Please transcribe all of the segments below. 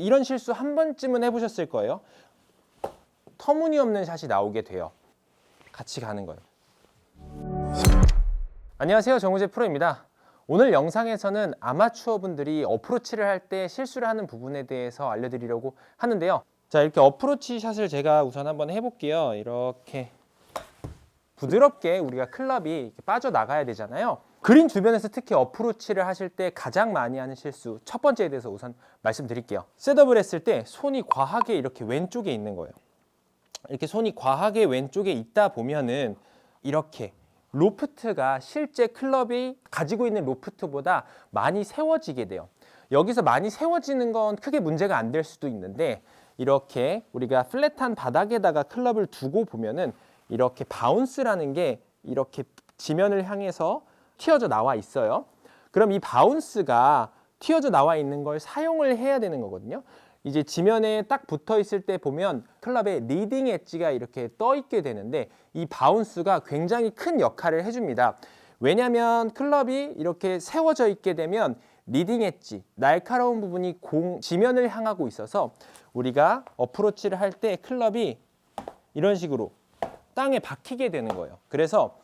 이런 실수 한 번쯤은 해보셨을 거예요. 터무니없는 샷이 나오게 돼요. 같이 가는 거예요. 안녕하세요, 정우재 프로입니다. 오늘 영상에서는 아마추어 분들이 어프로치를 할 때 실수를 하는 부분에 대해서 알려드리려고 하는데요. 자, 이렇게 어프로치 샷을 제가 우선 한번 해볼게요. 이렇게 부드럽게 우리가 클럽이 이렇게 빠져나가야 되잖아요. 그린 주변에서 특히 어프로치를 하실 때 가장 많이 하는 실수, 첫 번째에 대해서 우선 말씀드릴게요. 셋업을 했을 때 손이 과하게 이렇게 왼쪽에 있는 거예요. 이렇게 손이 과하게 왼쪽에 있다 보면은 이렇게 로프트가 실제 클럽이 가지고 있는 로프트보다 많이 세워지게 돼요. 여기서 많이 세워지는 건 크게 문제가 안 될 수도 있는데, 이렇게 우리가 플랫한 바닥에다가 클럽을 두고 보면은 이렇게 바운스라는 게 이렇게 지면을 향해서 튀어져 나와 있어요. 그럼 이 바운스가 튀어져 나와 있는 걸 사용을 해야 되는 거거든요. 이제 지면에 딱 붙어 있을 때 보면 클럽의 리딩 엣지가 이렇게 떠 있게 되는데, 이 바운스가 굉장히 큰 역할을 해줍니다. 왜냐하면 클럽이 이렇게 세워져 있게 되면 리딩 엣지, 날카로운 부분이 지면을 향하고 있어서 우리가 어프로치를 할 때 클럽이 이런 식으로 땅에 박히게 되는 거예요. 그래서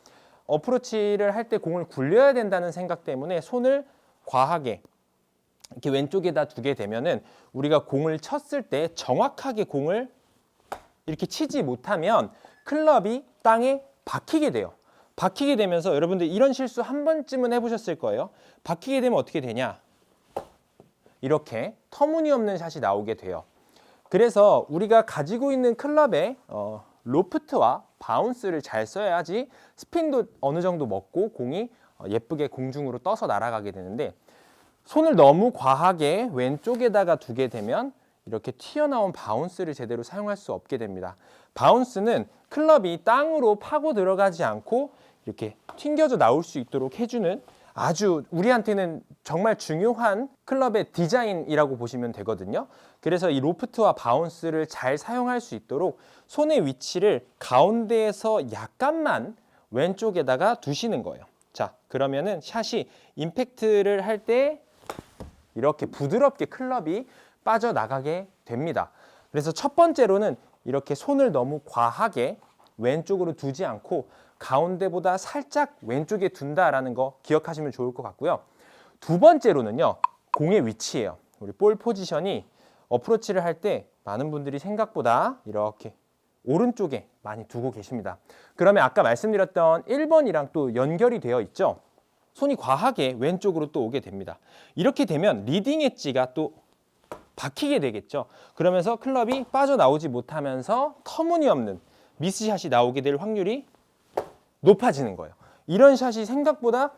어프로치를 할 때 공을 굴려야 된다는 생각 때문에 손을 과하게 이렇게 왼쪽에다 두게 되면은 우리가 공을 쳤을 때 정확하게 공을 이렇게 치지 못하면 클럽이 땅에 박히게 돼요. 박히게 되면서 여러분들 이런 실수 한 번쯤은 해보셨을 거예요. 박히게 되면 어떻게 되냐? 이렇게 터무니없는 샷이 나오게 돼요. 그래서 우리가 가지고 있는 클럽의 로프트와 바운스를 잘 써야지 스핀도 어느 정도 먹고 공이 예쁘게 공중으로 떠서 날아가게 되는데, 손을 너무 과하게 왼쪽에다가 두게 되면 이렇게 튀어나온 바운스를 제대로 사용할 수 없게 됩니다. 바운스는 클럽이 땅으로 파고 들어가지 않고 이렇게 튕겨져 나올 수 있도록 해주는 아주 우리한테는 정말 중요한 클럽의 디자인이라고 보시면 되거든요. 그래서 이 로프트와 바운스를 잘 사용할 수 있도록 손의 위치를 가운데에서 약간만 왼쪽에다가 두시는 거예요. 자, 그러면은 샷이 임팩트를 할 때 이렇게 부드럽게 클럽이 빠져나가게 됩니다. 그래서 첫 번째로는 이렇게 손을 너무 과하게 왼쪽으로 두지 않고 가운데보다 살짝 왼쪽에 둔다라는 거 기억하시면 좋을 것 같고요. 두 번째로는요, 공의 위치예요. 우리 볼 포지션이 어프로치를 할 때 많은 분들이 생각보다 이렇게 오른쪽에 많이 두고 계십니다. 그러면 아까 말씀드렸던 1번이랑 또 연결이 되어 있죠. 손이 과하게 왼쪽으로 또 오게 됩니다. 이렇게 되면 리딩 엣지가 또 박히게 되겠죠. 그러면서 클럽이 빠져나오지 못하면서 터무니없는 미스샷이 나오게 될 확률이 높아지는 거예요. 이런 샷이 생각보다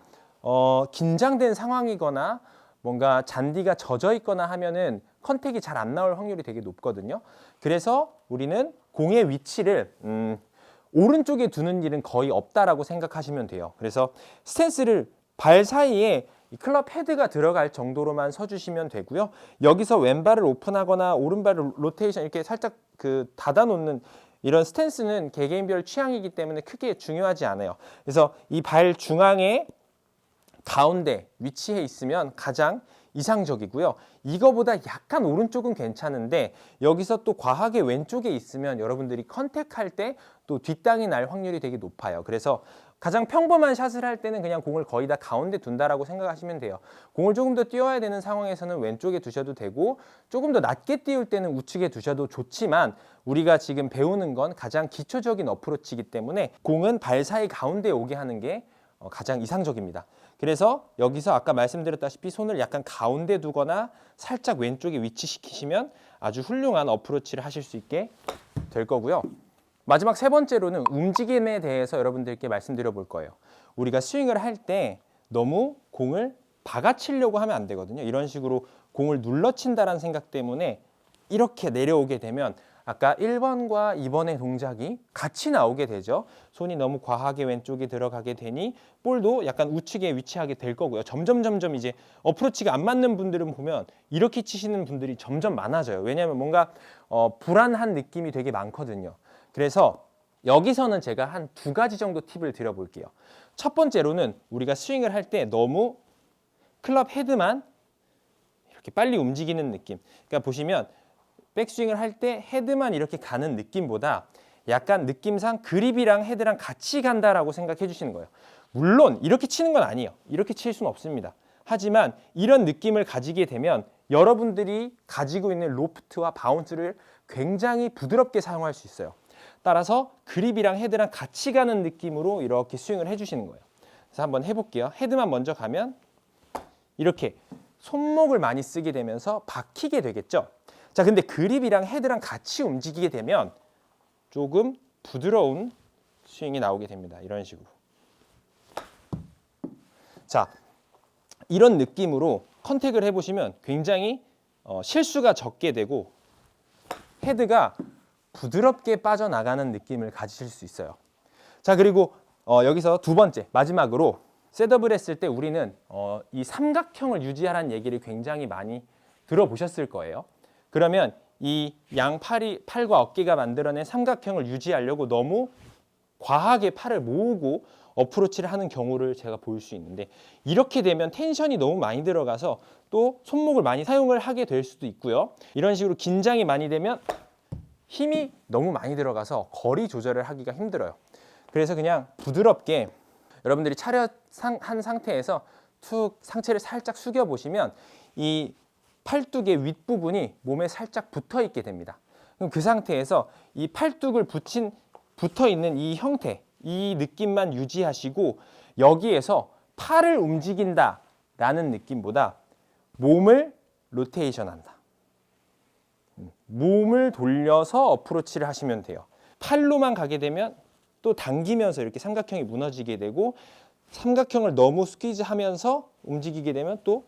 긴장된 상황이거나 뭔가 잔디가 젖어 있거나 하면은 컨택이 잘 안 나올 확률이 되게 높거든요. 그래서 우리는 공의 위치를 오른쪽에 두는 일은 거의 없다라고 생각하시면 돼요. 그래서 스탠스를 발 사이에 이 클럽 헤드가 들어갈 정도로만 서주시면 되고요. 여기서 왼발을 오픈하거나 오른발을 로테이션 이렇게 살짝 닫아 놓는 이런 스탠스는 개개인별 취향이기 때문에 크게 중요하지 않아요. 그래서 이 발 중앙에 가운데 위치해 있으면 가장 이상적이고요. 이거보다 약간 오른쪽은 괜찮은데 여기서 또 과하게 왼쪽에 있으면 여러분들이 컨택할 때 또 뒷땅이 날 확률이 되게 높아요. 그래서 가장 평범한 샷을 할 때는 그냥 공을 거의 다 가운데 둔다라고 생각하시면 돼요. 공을 조금 더 띄워야 되는 상황에서는 왼쪽에 두셔도 되고, 조금 더 낮게 띄울 때는 우측에 두셔도 좋지만, 우리가 지금 배우는 건 가장 기초적인 어프로치이기 때문에 공은 발 사이 가운데에 오게 하는 게 가장 이상적입니다. 그래서 여기서 아까 말씀드렸다시피 손을 약간 가운데 두거나 살짝 왼쪽에 위치시키시면 아주 훌륭한 어프로치를 하실 수 있게 될 거고요. 마지막 세 번째로는 움직임에 대해서 여러분들께 말씀드려 볼 거예요. 우리가 스윙을 할 때 너무 공을 박아치려고 하면 안 되거든요. 이런 식으로 공을 눌러친다라는 생각 때문에 이렇게 내려오게 되면 아까 1번과 2번의 동작이 같이 나오게 되죠. 손이 너무 과하게 왼쪽에 들어가게 되니 볼도 약간 우측에 위치하게 될 거고요. 점점 이제 어프로치가 안 맞는 분들은 보면 이렇게 치시는 분들이 점점 많아져요. 왜냐하면 뭔가 불안한 느낌이 되게 많거든요. 그래서 여기서는 제가 한 2가지 정도 팁을 드려볼게요. 첫 번째로는 우리가 스윙을 할 때 너무 클럽 헤드만 이렇게 빨리 움직이는 느낌. 그러니까 보시면 백스윙을 할 때 헤드만 이렇게 가는 느낌보다 약간 느낌상 그립이랑 헤드랑 같이 간다라고 생각해 주시는 거예요. 물론 이렇게 치는 건 아니에요. 이렇게 칠 수는 없습니다. 하지만 이런 느낌을 가지게 되면 여러분들이 가지고 있는 로프트와 바운스를 굉장히 부드럽게 사용할 수 있어요. 따라서 그립이랑 헤드랑 같이 가는 느낌으로 이렇게 스윙을 해주시는 거예요. 그래서 한번 해볼게요. 헤드만 먼저 가면 이렇게 손목을 많이 쓰게 되면서 박히게 되겠죠. 자, 근데 그립이랑 헤드랑 같이 움직이게 되면 조금 부드러운 스윙이 나오게 됩니다. 이런 식으로. 자, 이런 느낌으로 컨택을 해보시면 굉장히 실수가 적게 되고 헤드가 부드럽게 빠져나가는 느낌을 가지실 수 있어요. 자, 그리고 여기서 두 번째, 마지막으로 셋업을 했을 때 우리는 이 삼각형을 유지하라는 얘기를 굉장히 많이 들어보셨을 거예요. 그러면 이 팔과 어깨가 만들어낸 삼각형을 유지하려고 너무 과하게 팔을 모으고 어프로치를 하는 경우를 제가 볼 수 있는데 이렇게 되면 텐션이 너무 많이 들어가서 또 손목을 많이 사용을 하게 될 수도 있고요. 이런 식으로 긴장이 많이 되면 힘이 너무 많이 들어가서 거리 조절을 하기가 힘들어요. 그래서 그냥 부드럽게 여러분들이 차렷한 상태에서 툭 상체를 살짝 숙여 보시면 이 팔뚝의 윗부분이 몸에 살짝 붙어 있게 됩니다. 그럼 그 상태에서 이 팔뚝을 붙어 있는 이 형태, 이 느낌만 유지하시고 여기에서 팔을 움직인다라는 느낌보다 몸을 로테이션한다. 몸을 돌려서 어프로치를 하시면 돼요. 팔로만 가게 되면 또 당기면서 이렇게 삼각형이 무너지게 되고 삼각형을 너무 스퀴즈하면서 움직이게 되면 또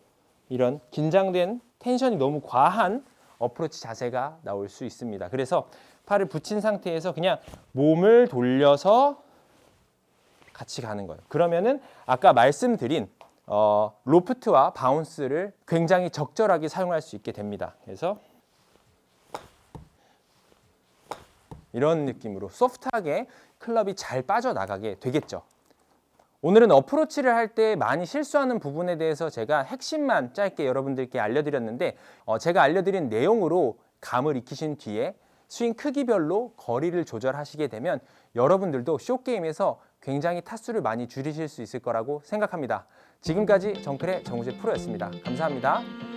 이런 긴장된 텐션이 너무 과한 어프로치 자세가 나올 수 있습니다. 그래서 팔을 붙인 상태에서 그냥 몸을 돌려서 같이 가는 거예요. 그러면은 아까 말씀드린 로프트와 바운스를 굉장히 적절하게 사용할 수 있게 됩니다. 그래서 이런 느낌으로 소프트하게 클럽이 잘 빠져나가게 되겠죠. 오늘은 어프로치를 할 때 많이 실수하는 부분에 대해서 제가 핵심만 짧게 여러분들께 알려드렸는데 제가 알려드린 내용으로 감을 익히신 뒤에 스윙 크기별로 거리를 조절하시게 되면 여러분들도 숏게임에서 굉장히 타수를 많이 줄이실 수 있을 거라고 생각합니다. 지금까지 정클의 정우재 프로였습니다. 감사합니다.